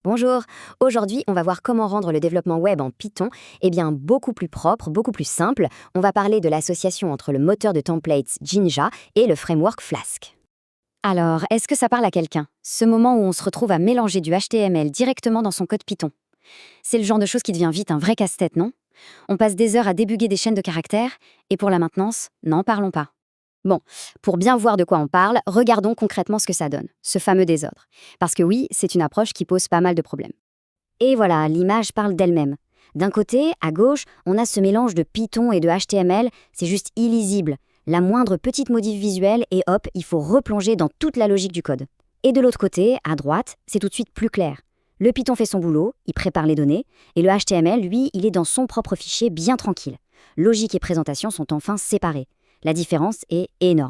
Bonjour, aujourd'hui on va voir comment rendre le développement web en Python beaucoup plus propre, beaucoup plus simple. On va parler de l'association entre le moteur de templates Jinja et le framework Flask. Alors, est-ce que ça parle à quelqu'un? Ce moment où on se retrouve à mélanger du HTML directement dans son code Python. C'est le genre de chose qui devient vite un vrai casse-tête, non? On passe des heures à débugger des chaînes de caractères, et pour la maintenance, n'en parlons pas. Bon, pour bien voir de quoi on parle, regardons concrètement ce que ça donne, ce fameux désordre. Parce que oui, c'est une approche qui pose pas mal de problèmes. Et voilà, l'image parle d'elle-même. D'un côté, à gauche, on a ce mélange de Python et de HTML, c'est juste illisible. La moindre petite modif visuelle et hop, il faut replonger dans toute la logique du code. Et de l'autre côté, à droite, c'est tout de suite plus clair. Le Python fait son boulot, il prépare les données, et le HTML, lui, il est dans son propre fichier bien tranquille. Logique et présentation sont enfin séparés. La différence est énorme.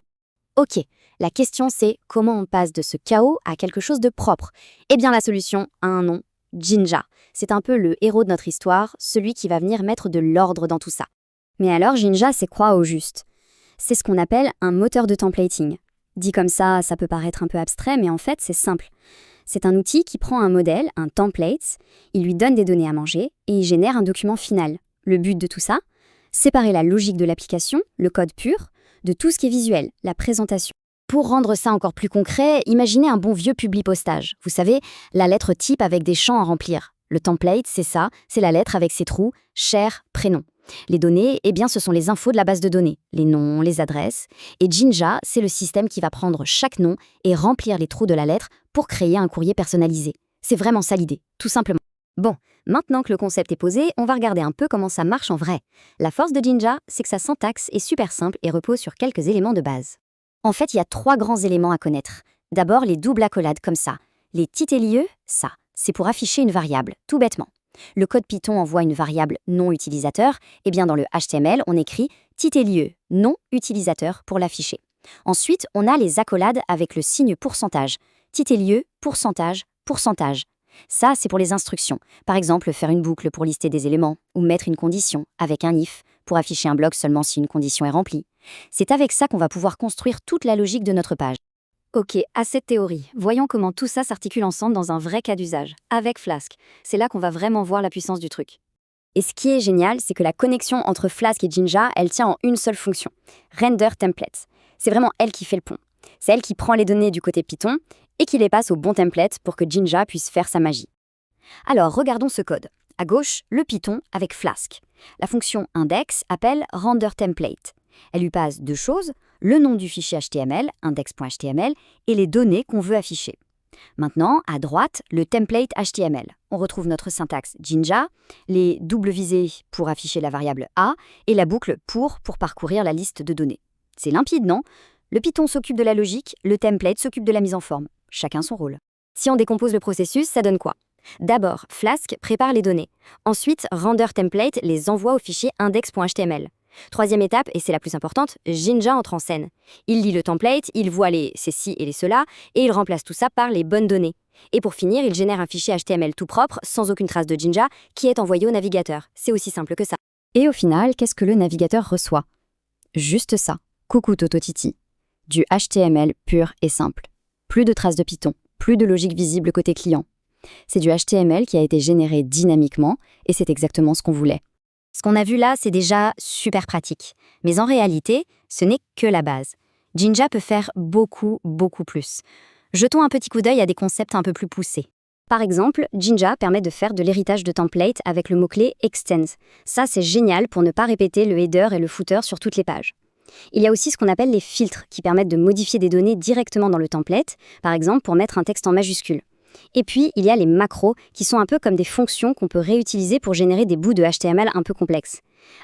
Ok, la question c'est comment on passe de ce chaos à quelque chose de propre. Eh bien la solution a un nom, Jinja. C'est un peu le héros de notre histoire, celui qui va venir mettre de l'ordre dans tout ça. Mais alors Jinja c'est quoi au juste? C'est ce qu'on appelle un moteur de templating. Dit comme ça peut paraître un peu abstrait, mais en fait c'est simple. C'est un outil qui prend un modèle, un template, il lui donne des données à manger et il génère un document final. Le but de tout ça, séparer la logique de l'application, le code pur, de tout ce qui est visuel, la présentation. Pour rendre ça encore plus concret, imaginez un bon vieux publipostage. Vous savez, la lettre type avec des champs à remplir. Le template, c'est ça, c'est la lettre avec ses trous, cher, prénom. Les données, ce sont les infos de la base de données, les noms, les adresses. Et Jinja, c'est le système qui va prendre chaque nom et remplir les trous de la lettre pour créer un courrier personnalisé. C'est vraiment ça l'idée, tout simplement. Bon, maintenant que le concept est posé, on va regarder un peu comment ça marche en vrai. La force de Jinja, c'est que sa syntaxe est super simple et repose sur quelques éléments de base. En fait, il y a 3 grands éléments à connaître. D'abord, les doubles accolades comme ça. Les titelieux, ça, c'est pour afficher une variable, tout bêtement. Le code Python envoie une variable non utilisateur, et bien dans le HTML, on écrit titelieux non utilisateur pour l'afficher. Ensuite, on a les accolades avec le signe pourcentage. Titelieux, pourcentage, pourcentage. Ça, c'est pour les instructions. Par exemple, faire une boucle pour lister des éléments, ou mettre une condition, avec un if, pour afficher un bloc seulement si une condition est remplie. C'est avec ça qu'on va pouvoir construire toute la logique de notre page. Ok, à cette théorie, voyons comment tout ça s'articule ensemble dans un vrai cas d'usage, avec Flask. C'est là qu'on va vraiment voir la puissance du truc. Et ce qui est génial, c'est que la connexion entre Flask et Jinja, elle tient en une seule fonction, render templates. C'est vraiment elle qui fait le pont. C'est elle qui prend les données du côté Python et qui les passe au bon template pour que Jinja puisse faire sa magie. Alors, regardons ce code. À gauche, le Python avec Flask. La fonction index appelle renderTemplate. Elle lui passe 2 choses, le nom du fichier HTML, index.html, et les données qu'on veut afficher. Maintenant, à droite, le template HTML. On retrouve notre syntaxe Jinja, les doubles visées pour afficher la variable A, et la boucle pour parcourir la liste de données. C'est limpide, non? Le Python s'occupe de la logique, le template s'occupe de la mise en forme. Chacun son rôle. Si on décompose le processus, ça donne quoi? D'abord, Flask prépare les données. Ensuite, renderTemplate les envoie au fichier index.html. Troisième étape, et c'est la plus importante, Jinja entre en scène. Il lit le template, il voit les ceci et les cela, et il remplace tout ça par les bonnes données. Et pour finir, il génère un fichier HTML tout propre, sans aucune trace de Jinja, qui est envoyé au navigateur. C'est aussi simple que ça. Et au final, qu'est-ce que le navigateur reçoit? Juste ça. Coucou Tototiti. Du HTML pur et simple. Plus de traces de Python, plus de logique visible côté client. C'est du HTML qui a été généré dynamiquement, et c'est exactement ce qu'on voulait. Ce qu'on a vu là, c'est déjà super pratique. Mais en réalité, ce n'est que la base. Jinja peut faire beaucoup, beaucoup plus. Jetons un petit coup d'œil à des concepts un peu plus poussés. Par exemple, Jinja permet de faire de l'héritage de template avec le mot-clé extends. Ça, c'est génial pour ne pas répéter le header et le footer sur toutes les pages. Il y a aussi ce qu'on appelle les filtres qui permettent de modifier des données directement dans le template, par exemple pour mettre un texte en majuscule. Et puis, il y a les macros qui sont un peu comme des fonctions qu'on peut réutiliser pour générer des bouts de HTML un peu complexes.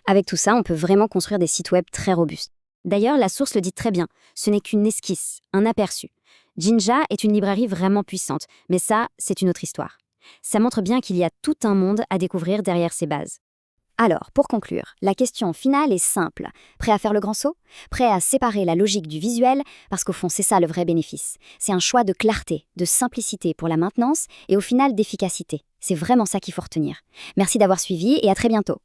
Avec tout ça, on peut vraiment construire des sites web très robustes. D'ailleurs, la source le dit très bien, ce n'est qu'une esquisse, un aperçu. Jinja est une librairie vraiment puissante, mais ça, c'est une autre histoire. Ça montre bien qu'il y a tout un monde à découvrir derrière ces bases. Alors, pour conclure, la question finale est simple. Prêt à faire le grand saut? Prêt à séparer la logique du visuel? Parce qu'au fond, c'est ça le vrai bénéfice. C'est un choix de clarté, de simplicité pour la maintenance et au final d'efficacité. C'est vraiment ça qu'il faut retenir. Merci d'avoir suivi et à très bientôt.